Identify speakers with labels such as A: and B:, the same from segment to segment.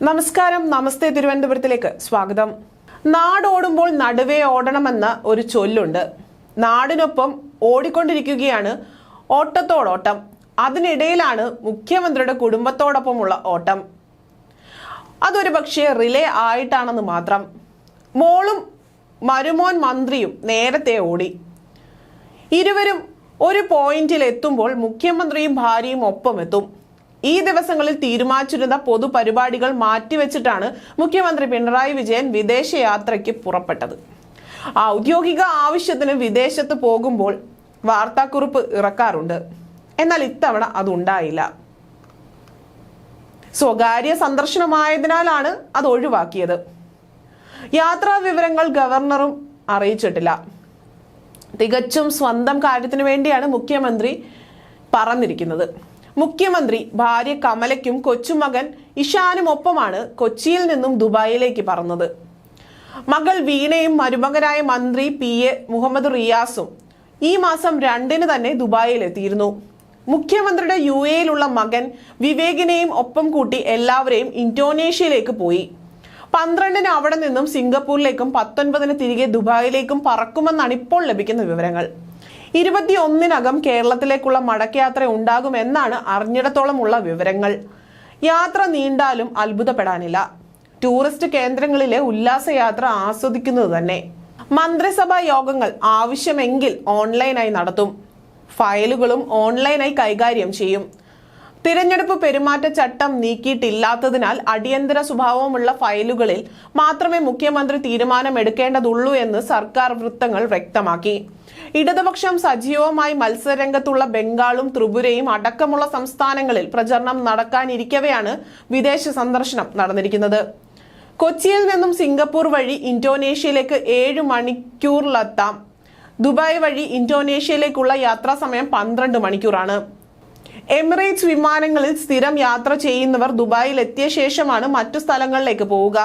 A: നമസ്കാരം, നമസ്തേ തിരുവനന്തപുരത്തിലേക്ക് സ്വാഗതം. നാടോടുമ്പോൾ നടുവേ ഓടണമെന്ന ഒരു ചൊല്ലുണ്ട്. നാടിനൊപ്പം ഓടിക്കൊണ്ടിരിക്കുകയാണ് ഓട്ടത്തോടോട്ടം. അതിനിടയിലാണ് മുഖ്യമന്ത്രിയുടെ കുടുംബത്തോടൊപ്പമുള്ള ഓട്ടം. അതൊരു പക്ഷേ റിലേ ആയിട്ടാണെന്ന് മാത്രം. മോളും മരുമോൻ മന്ത്രിയും നേരത്തെ ഓടി. ഇരുവരും ഒരു പോയിന്റിൽ എത്തുമ്പോൾ മുഖ്യമന്ത്രിയും ഭാര്യയും ഒപ്പം എത്തും. ഈ ദിവസങ്ങളിൽ തീരുമാനിച്ചിരുന്ന പൊതുപരിപാടികൾ മാറ്റിവെച്ചിട്ടാണ് മുഖ്യമന്ത്രി പിണറായി വിജയൻ വിദേശയാത്രയ്ക്ക് പുറപ്പെട്ടത്. ഔദ്യോഗിക ആവശ്യത്തിന് വിദേശത്ത് പോകുമ്പോൾ വാർത്താക്കുറിപ്പ് ഇറക്കാറുണ്ട്. എന്നാൽ ഇത്തവണ അതുണ്ടായില്ല. സ്വകാര്യ സന്ദർശനമായതിനാലാണ് അത് ഒഴിവാക്കിയത്. യാത്രാ വിവരങ്ങൾ ഗവർണറും അറിയിച്ചിട്ടില്ല. തികച്ചും സ്വന്തം കാര്യത്തിന് വേണ്ടിയാണ് മുഖ്യമന്ത്രി പറന്നിരിക്കുന്നത്. മുഖ്യമന്ത്രി ഭാര്യ കമലയ്ക്കും കൊച്ചുമകൻ ഇഷാനും ഒപ്പമാണ് കൊച്ചിയിൽ നിന്നും ദുബായിലേക്ക് പറന്നത്. മകൾ വീണയും മരുമകനായ മന്ത്രി PA മുഹമ്മദ് റിയാസും ഈ മാസം 2-ന് തന്നെ ദുബായിലെത്തിയിരുന്നു. മുഖ്യമന്ത്രിയുടെ UAE-യിലുള്ള മകൻ വിവേകിനെയും ഒപ്പം കൂട്ടി എല്ലാവരെയും ഇന്തോനേഷ്യയിലേക്ക് പോയി. 12-ന് അവിടെ നിന്നും സിംഗപ്പൂരിലേക്കും 19-ന് തിരികെ ദുബായിലേക്കും പറക്കുമെന്നാണ് ഇപ്പോൾ ലഭിക്കുന്ന വിവരങ്ങൾ. 21-നകം കേരളത്തിലേക്കുള്ള മടക്കയാത്ര ഉണ്ടാകുമെന്നാണ് അറിഞ്ഞിടത്തോളമുള്ള വിവരങ്ങൾ. യാത്ര നീണ്ടാലും അത്ഭുതപ്പെടാനില്ല. ടൂറിസ്റ്റ് കേന്ദ്രങ്ങളിലെ ഉല്ലാസയാത്ര ആസ്വദിക്കുന്നത് തന്നെ. മന്ത്രിസഭാ യോഗങ്ങൾ ആവശ്യമെങ്കിൽ ഓൺലൈനായി നടത്തും. ഫയലുകളും ഓൺലൈനായി കൈകാര്യം ചെയ്യും. തിരഞ്ഞെടുപ്പ് പെരുമാറ്റച്ചട്ടം നീക്കിയിട്ടില്ലാത്തതിനാൽ അടിയന്തര സ്വഭാവമുള്ള ഫയലുകളിൽ മാത്രമേ മുഖ്യമന്ത്രി തീരുമാനമെടുക്കേണ്ടതുള്ളൂ എന്ന് സർക്കാർ വൃത്തങ്ങൾ വ്യക്തമാക്കി. ഇടതുപക്ഷം സജീവമായി മത്സരരംഗത്തുള്ള ബംഗാളും ത്രിപുരയും അടക്കമുള്ള സംസ്ഥാനങ്ങളിൽ പ്രചരണം നടക്കാനിരിക്കവെയാണ് വിദേശ സന്ദർശനം നടന്നിരിക്കുന്നത്. കൊച്ചിയിൽ നിന്നും സിംഗപ്പൂർ വഴി ഇന്തോനേഷ്യയിലേക്ക് 7 മണിക്കൂറിലെത്താം. ദുബായ് വഴി ഇന്തോനേഷ്യയിലേക്കുള്ള യാത്രാ സമയം 12 മണിക്കൂറാണ്. എമിറേറ്റ്സ് വിമാനങ്ങളിൽ സ്ഥിരം യാത്ര ചെയ്യുന്നവർ ദുബായിൽ എത്തിയ ശേഷമാണ് മറ്റു സ്ഥലങ്ങളിലേക്ക് പോവുക.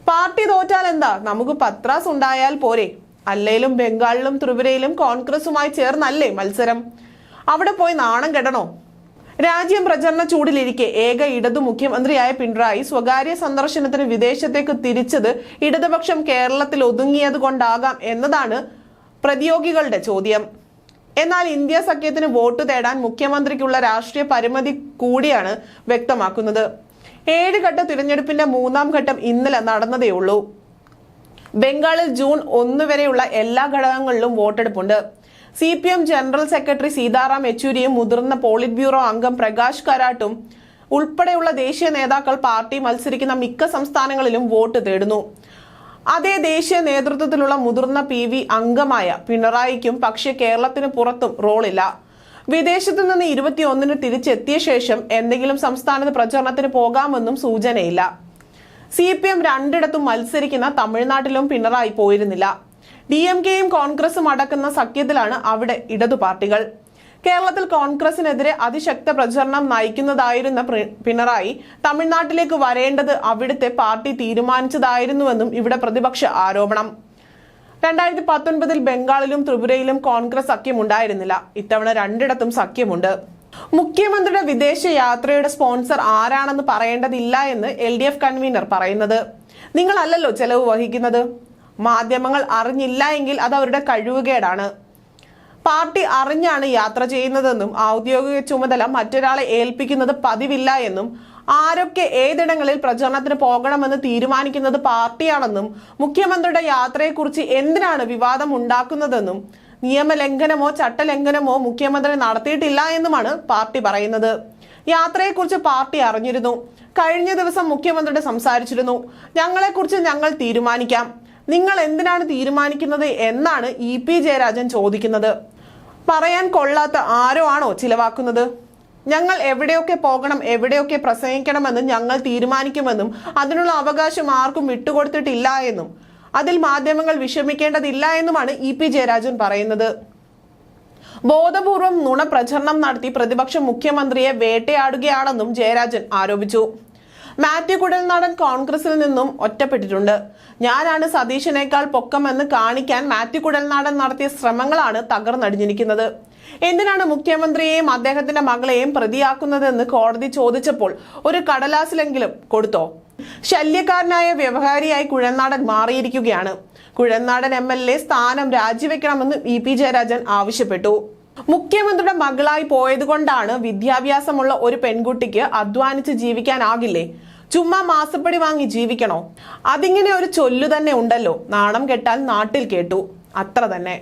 A: പാർട്ടി തോറ്റാൽ എന്താ, നമുക്ക് പത്രാസ് ഉണ്ടായാൽ പോരെ? അല്ലേലും ബംഗാളിലും ത്രിപുരയിലും കോൺഗ്രസുമായി ചേർന്നല്ലേ മത്സരം. അവിടെ പോയി നാണം കെടണോ? രാജ്യം പ്രചരണ ചൂടിലിരിക്കെ ഏക ഇടതു മുഖ്യമന്ത്രിയായ പിണറായി സ്വകാര്യ സന്ദർശനത്തിന് വിദേശത്തേക്ക് തിരിച്ചത് ഇടതുപക്ഷം കേരളത്തിൽ ഒതുങ്ങിയത് കൊണ്ടാകാം എന്നതാണ് പ്രതിയോഗികളുടെ ചോദ്യം. എന്നാൽ ഇന്ത്യ സഖ്യത്തിന് വോട്ട് തേടാൻ മുഖ്യമന്ത്രിക്കുള്ള രാഷ്ട്രീയ പരിമിതി കൂടിയാണ് വ്യക്തമാക്കുന്നത്. 7 ഘട്ട തിരഞ്ഞെടുപ്പിന്റെ 3-ാം ഘട്ടം ഇന്നലെ നടന്നതേയുള്ളൂ. ബംഗാളിൽ ജൂൺ 1 വരെയുള്ള എല്ലാ ഘടകങ്ങളിലും വോട്ടെടുപ്പുണ്ട്. CPM ജനറൽ സെക്രട്ടറി സീതാറാം യെച്ചൂരിയും മുതിർന്ന പോളിറ്റ് ബ്യൂറോ അംഗം പ്രകാശ് കാരാട്ടും ഉൾപ്പെടെയുള്ള ദേശീയ നേതാക്കൾ പാർട്ടി മത്സരിക്കുന്ന മിക്ക സംസ്ഥാനങ്ങളിലും വോട്ട് തേടുന്നു. അതേ ദേശീയ നേതൃത്വത്തിലുള്ള മുതിർന്ന PV അംഗമായ പിണറായിക്കും പക്ഷേ കേരളത്തിന് പുറത്തും റോളില്ല. വിദേശത്തു നിന്ന് 21-ന് തിരിച്ചെത്തിയ ശേഷം എന്തെങ്കിലും സംസ്ഥാനത്ത് പ്രചരണത്തിന് പോകാമെന്നും സൂചനയില്ല. CPM 2-ഇടത്തും മത്സരിക്കുന്ന തമിഴ്നാട്ടിലും പിണറായി പോയിരുന്നില്ല. DMKയും കോൺഗ്രസും അടക്കുന്ന സഖ്യത്തിലാണ് അവിടെ ഇടതു പാർട്ടികൾ. കേരളത്തിൽ കോൺഗ്രസിനെതിരെ അതിശക്ത പ്രചരണം നയിക്കുന്നതായിരുന്ന പിണറായി തമിഴ്നാട്ടിലേക്ക് വരേണ്ടത് അവിടുത്തെ പാർട്ടി തീരുമാനിച്ചതായിരുന്നുവെന്നും ഇവിടെ പ്രതിപക്ഷ ആരോപണം. 2019-ൽ ബംഗാളിലും ത്രിപുരയിലും കോൺഗ്രസ് സഖ്യമുണ്ടായിരുന്നില്ല. ഇത്തവണ 2-ഇടത്തും സഖ്യമുണ്ട്. മുഖ്യമന്ത്രിയുടെ വിദേശ യാത്രയുടെ സ്പോൺസർ ആരാണെന്ന് പറയേണ്ടതില്ല എന്ന് LDF കൺവീനർ പറയുന്നത്. നിങ്ങളല്ലല്ലോ ചെലവ് വഹിക്കുന്നത്. മാധ്യമങ്ങൾ അറിഞ്ഞില്ല എങ്കിൽ അത് അവരുടെ കഴിവുകേടാണ്. പാർട്ടി അറിഞ്ഞാണ് യാത്ര ചെയ്യുന്നതെന്നും ഔദ്യോഗിക ചുമതല മറ്റൊരാളെ ഏൽപ്പിക്കുന്നത് പതിവില്ല എന്നും ആരൊക്കെ ഏതിടങ്ങളിൽ പ്രചരണത്തിന് പോകണമെന്ന് തീരുമാനിക്കുന്നത് പാർട്ടിയാണെന്നും മുഖ്യമന്ത്രിയുടെ യാത്രയെക്കുറിച്ച് എന്തിനാണ് വിവാദം ഉണ്ടാക്കുന്നതെന്നും നിയമലംഘനമോ ചട്ടലംഘനമോ മുഖ്യമന്ത്രി നടത്തിയിട്ടില്ല എന്നുമാണ് പാർട്ടി പറയുന്നത്. യാത്രയെക്കുറിച്ച് പാർട്ടി അറിഞ്ഞിരുന്നു. കഴിഞ്ഞ ദിവസം മുഖ്യമന്ത്രിയോട് സംസാരിച്ചിരുന്നു. ഞങ്ങളെക്കുറിച്ച് ഞങ്ങൾ തീരുമാനിക്കാം, നിങ്ങൾ എന്തിനാണ് തീരുമാനിക്കുന്നത് എന്നാണ് EP ജയരാജൻ ചോദിക്കുന്നത്. പറയാൻ കൊള്ളാത്ത ആരോ ആണോ ചിലവാക്കുന്നത്? ഞങ്ങൾ എവിടെയൊക്കെ പോകണം, എവിടെയൊക്കെ പ്രസംഗിക്കണമെന്ന് ഞങ്ങൾ തീരുമാനിക്കുമെന്നും അതിനുള്ള അവകാശം ആർക്കും വിട്ടുകൊടുത്തിട്ടില്ല എന്നും അതിൽ മാധ്യമങ്ങൾ വിഷമിക്കേണ്ടതില്ല എന്നുമാണ് EP ജയരാജൻ പറയുന്നത്. ബോധപൂർവം നുണ പ്രചരണം നടത്തി പ്രതിപക്ഷം മുഖ്യമന്ത്രിയെ വേട്ടയാടുകയാണെന്നും ജയരാജൻ ആരോപിച്ചു. മാത്യു കുഴൽനാടൻ കോൺഗ്രസിൽ നിന്നും ഒറ്റപ്പെട്ടിട്ടുണ്ട്. ഞാനാണ് സതീശനേക്കാൾ പൊക്കമെന്ന് കാണിക്കാൻ മാത്യു കുഴൽനാടൻ നടത്തിയ ശ്രമങ്ങളാണ് തകർന്നടിഞ്ഞിരിക്കുന്നത്. എന്തിനാണ് മുഖ്യമന്ത്രിയെയും അദ്ദേഹത്തിന്റെ മകളെയും പ്രതിയാക്കുന്നതെന്ന് കോടതി ചോദിച്ചപ്പോൾ ഒരു കടലാസിലെങ്കിലും കൊടുത്തോ? ശല്യക്കാരനായ വ്യവഹാരിയായി കുഴൽനാടൻ മാറിയിരിക്കുകയാണ്. കുഴൽനാടൻ MLA സ്ഥാനം രാജിവെക്കണമെന്ന് VP ജയരാജൻ ആവശ്യപ്പെട്ടു. മുഖ്യമന്ത്രിയുടെ മകളായി പോയതുകൊണ്ടാണ് വിദ്യാഭ്യാസമുള്ള ഒരു പെൺകുട്ടിക്ക് അധ്വാനിച്ച് ജീവിക്കാനാകില്ലേ? ചുമ്മാ മാസപ്പടി വാങ്ങി ജീവിക്കണോ? അതിങ്ങനെ ഒരു ചൊല്ലു തന്നെ ഉണ്ടല്ലോ, നാണം കെട്ടാൽ നാട്ടിൽ കേട്ടു, അത്ര തന്നെ.